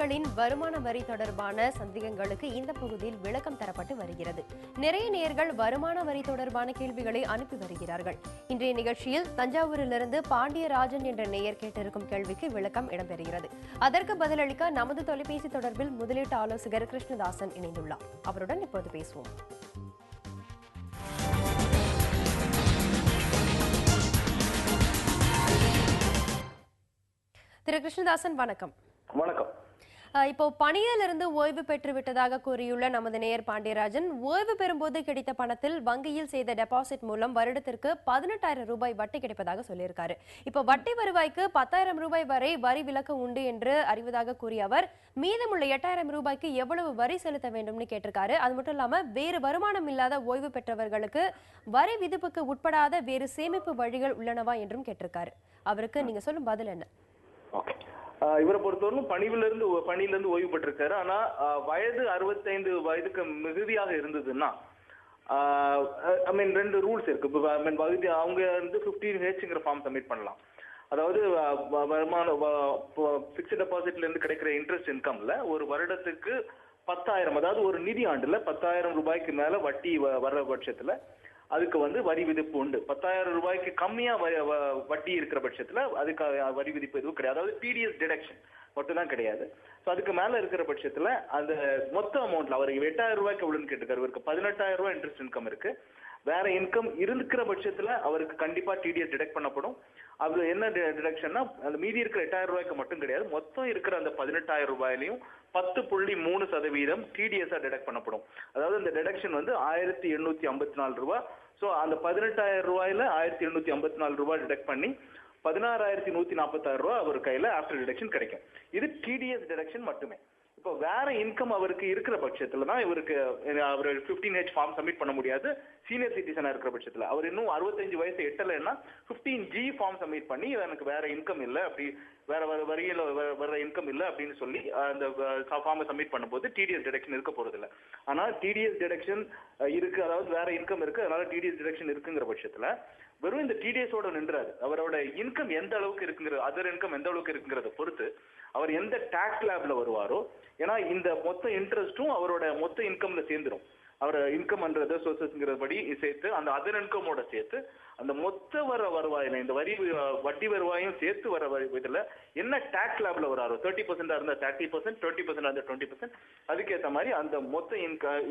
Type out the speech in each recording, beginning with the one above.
நேயர்களின் வருமான வரி தொடர்பான சந்தேகங்களுக்கு இந்த பகுதியில் விளக்கம் தரப்பட்டு வருகிறது. நிறைய நேயர்கள் வருமான வரி தொடர்பான கேள்விகளை அனுப்பி வருகிறார்கள். இன்றைய நிகழ்ச்சியில் தஞ்சாவூரிலிருந்து பாண்டியராஜன் என்ற நேயர் கேட்டிருக்கும் கேள்விக்கு விளக்கம் இடம்பெறுகிறது. அதற்கு பதிலளிக்க நமது தொலைபேசி தொடர்பில் முதலீட்டு ஆலோசகர் கிருஷ்ணதாசன் இணைந்துள்ளார். அவருடன் இப்போது பேசுவோம். திரு கிருஷ்ணதாசன், வணக்கம். வணக்கம். இப்போ பணியிலிருந்து ஓய்வு பெற்று விட்டதாக கூறியுள்ள நமது நேயர் பாண்டியராஜன், ஓய்வு பெறும்போது கிடைத்த பணத்தில் வங்கியில் செய்த டெபாசிட் மூலம் வருடத்திற்கு 18,000 ரூபாய் வட்டி கிடைப்பதாக சொல்லியிருக்காரு. இப்போ வட்டி வருவாய்க்கு 10,000 ரூபாய் வரை வரி விலக்கு உண்டு என்று அறிவதாக கூறிய அவர், மீதமுள்ள 8,000 ரூபாய்க்கு எவ்வளவு வரி செலுத்த வேண்டும்னு கேட்டிருக்காரு. அது மட்டும் இல்லாம வேறு வருமானம் இல்லாத ஓய்வு பெற்றவர்களுக்கு வரி விதிப்புக்கு உட்படாத வேறு சேமிப்பு வழிகள் உள்ளனவா என்றும் கேட்டிருக்காரு. அவருக்கு நீங்க சொல்லும் பதில் என்ன? இவரை பொறுத்தவரைக்கும் பணியிலிருந்து ஓய்வு பெற்றிருக்காரு. ஆனா வயது 65 வயதுக்கு மிகுதியாக இருந்ததுன்னா ரெண்டு ரூல்ஸ் இருக்கு. அவங்க வந்து 15Hங்கிற ஃபார்ம் சப்மிட் பண்ணலாம். அதாவது பிக்ஸ்ட் டெபாசிட்ல இருந்து கிடைக்கிற இன்ட்ரெஸ்ட் இன்கம்ல ஒரு வருடத்துக்கு 10,000, அதாவது ஒரு நிதி ஆண்டுல 10,000 ரூபாய்க்கு மேல வட்டி வர்ற பட்சத்துல அதுக்கு வந்து வரி விதிப்பு உண்டு. 10,000 ரூபாய்க்கு கம்மியா வட்டி இருக்கிற பட்சத்துல அதுக்கு வரி விதிப்பு எதுவும் கிடையாது. அதாவது டிடிஎஸ் டிடக்ஷன் மட்டும் தான் கிடையாது. ஸோ அதுக்கு மேல இருக்கிற பட்சத்துல அந்த மொத்த அமௌண்ட்ல அவருக்கு 8,000 ரூபாய்க்கு எவ்வளவுன்னு கேட்டுக்காரு. அவருக்கு 18,000 ரூபாய் இன்ட்ரெஸ்ட் இன்கம் இருக்கு. வேற இன்கம் இருக்கிற பட்சத்துல அவருக்கு கண்டிப்பா டிடிஎஸ் டிடக்ட் பண்ணப்படும். அது என்ன டிடக்ஷன்னா, அந்த மீதி இருக்கிற 8,000 ரூபாய்க்கு மட்டும் கிடையாது, மொத்தம் இருக்கிற அந்த 18,000 ரூபாயிலையும் 10.3% டிடிஎஸ் டிடக்ட் பண்ணப்படும். அதாவது இந்த டிடக்ஷன் வந்து 1,854 ரூபாய். ஸோ அந்த 18,000 ரூபாயில 1,854 ரூபாய் டிடக்ட் பண்ணி 16,146 ரூபாய் அவர் கையில ஆஃப்டர் டிடக்ஷன் கிடைக்கும். இது டிடிஎஸ் டிடக்ஷன் மட்டுமே. இப்போ வேற இன்கம் அவருக்கு இருக்கிற பட்சத்துல தான் இவருக்கு அவர் 15H ஃபார்ம் சப்மிட் பண்ண முடியாது. சீனியர் சிட்டிசனா இருக்கிற பட்சத்துல அவர் இன்னும் 65 வயசு எட்டலைன்னா 15G ஃபார்ம் சப்மிட் பண்ணி எனக்கு வேற இன்கம் இல்லை, அப்படி வேற வரியில வர இன்கம் இல்லை அப்படின்னு சொல்லி அந்த ஃபார்மை சப்மிட் பண்ணும்போது டிடிஎஸ் டிடக்ஷன் இருக்க போறது இல்லை. ஆனா டிடிஎஸ் டிடக்ஷன் இருக்கு, அதாவது வேற இன்கம் இருக்கு, அதனால டிடிஎஸ் டிடக்ஷன் இருக்குங்கிற பட்சத்துல வெறும் இந்த டிடிஎஸோட நின்றாரு. அவரோட இன்கம் எந்த அளவுக்கு இருக்குங்கிற, அதர் இன்கம் எந்த அளவுக்கு இருக்குங்கிறத பொறுத்து அவர் எந்த டாக்ஸ் லேப்ல வருவாரோ, ஏன்னா இந்த மொத்த இன்ட்ரெஸ்டும் அவரோட மொத்த இன்கம்ல சேர்ந்துடும். அவர் இன்கம் அண்ட் சோர்சஸ்ங்கிற படி சேர்த்து அந்த அதர் இன்கமோட சேர்த்து அந்த மொத்த வருவாயில இந்த வட்டி வருவாயும் சேர்த்து வர இதுல என்ன டாக்ஸ் லேப்ல வராரோ, 30% இருந்தா 30%, 20% இருந்தா 20%, அதுக்கேற்ற மாதிரி அந்த மொத்த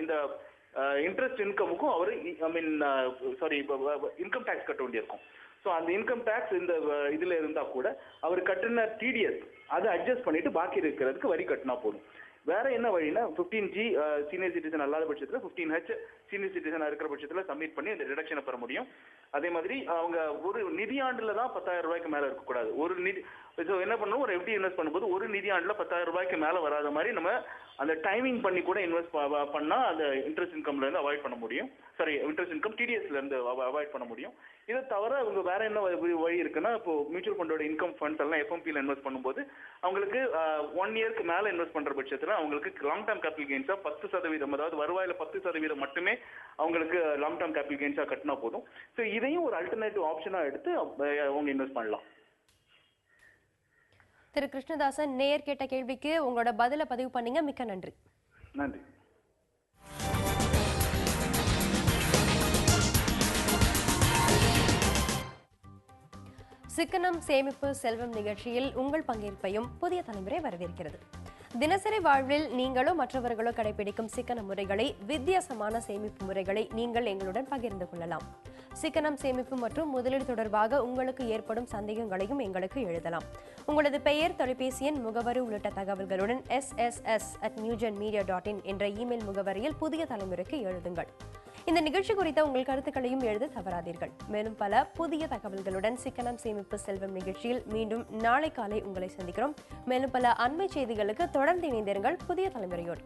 இந்த இன்ட்ரெஸ்ட் இன்கமுக்கும் அவர் இன்கம் டாக்ஸ் கட்ட வேண்டியிருக்கும். ஸோ அந்த இன்கம் டாக்ஸ் இந்த இதுல இருந்தா கூட அவர் கட்டின டிடிஎஸ் அதை அட்ஜஸ்ட் பண்ணிட்டு பாக்கி இருக்கிறதுக்கு வரி கட்டினா போதும். வேற என்ன வழினா 15G சீனியர் சிட்டிசன் அல்லாத பட்சத்துல 15H சீனியர் சிட்டிசனா இருக்கிற பட்சத்துல சப்மிட் பண்ணி அந்த டிடக்ஷனை பெற முடியும். அதே மாதிரி அவங்க ஒரு நிதியாண்டுல தான் 10,000 ரூபாய்க்கு மேல இருக்கக்கூடாது. ஒரு நிதி என்ன பண்ணணும், ஒரு FD இன்வெஸ்ட் பண்ணும்போது ஒரு நிதியாண்டுல 10,000 ரூபாய்க்கு மேல வராத மாதிரி நம்ம அந்த டைமிங் பண்ணி கூட இன்வெஸ்ட் பண்ணா அந்த இன்ட்ரெஸ்ட் இன்கம்ல இருந்து அவாய்ட் பண்ண முடியும். இன்ட்ரெஸ்ட் இன்கம் டிடிஎஸ்ல இருந்து அவாய்ட் பண்ண முடியும். இதை தவிர அவங்க வேற என்ன வழி இருக்குன்னா, இப்போ மியூச்சுவல் ஃபண்டோட இன்கம் ஃபண்ட்ஸ் எல்லாம் FMPல இன்வெஸ்ட் பண்ணும்போது அவங்களுக்கு 1 இயருக்கு மேல இன்வெஸ்ட் பண்ற பட்சத்துல அவங்களுக்கு லாங் டேர்ம் கேபிட்டல் கெயின்ஸா 10%, அதாவது வருவாயில 10% மட்டுமே அவங்களுக்கு லாங் டேர்ம் கேபிட்டல் கெயின்ஸா கட்டினா போதும். ஸோ இதையும் ஒரு அல்டர்னேட்டிவ் ஆப்ஷனா எடுத்து அவங்க இன்வெஸ்ட் பண்ணலாம். திரு கிருஷ்ணதாசன், நேயர் கேட்ட கேள்விக்கு உங்களோட பதில பதிவு பண்ணீங்க. மிக்க நன்றி. நன்றி. சிக்கனம் சேமிப்பு செல்வம் நிகழ்ச்சியில் உங்கள் பங்கேற்பையும் புதிய தலைமுறை வரவேற்கிறது. தினசரி வாழ்வில் நீங்களோ மற்றவர்களோ கடைபிடிக்கும் சிக்கன முறைகளை, வித்தியாசமான சேமிப்பு முறைகளை நீங்கள் எங்களுடன் பகிர்ந்து கொள்ளலாம். சிக்கனம் சேமிப்பு மற்றும் முதலீடு தொடர்பாக உங்களுக்கு ஏற்படும் சந்தேகங்களையும் எங்களுக்கு எழுதலாம். உங்களது பெயர், தொலைபேசி எண், முகவரி உள்ளிட்ட தகவல்களுடன் sss@newgenmedia.in என்ற இமெயில் முகவரியில் புதிய தலைமுறைக்கு எழுதுங்கள். இந்த நிகழ்ச்சி குறித்த உங்கள் கருத்துக்களையும் எழுத தவறாதீர்கள். மேலும் பல புதிய தகவல்களுடன் சிக்கனம் சேமிப்பு செல்வம் நிகழ்ச்சியில் மீண்டும் நாளை காலை உங்களை சந்திக்கிறோம். மேலும் பல அண்மை செய்திகளுக்கு தொடர்ந்து இணைந்திருங்கள் புதிய தலைமுறையோடு.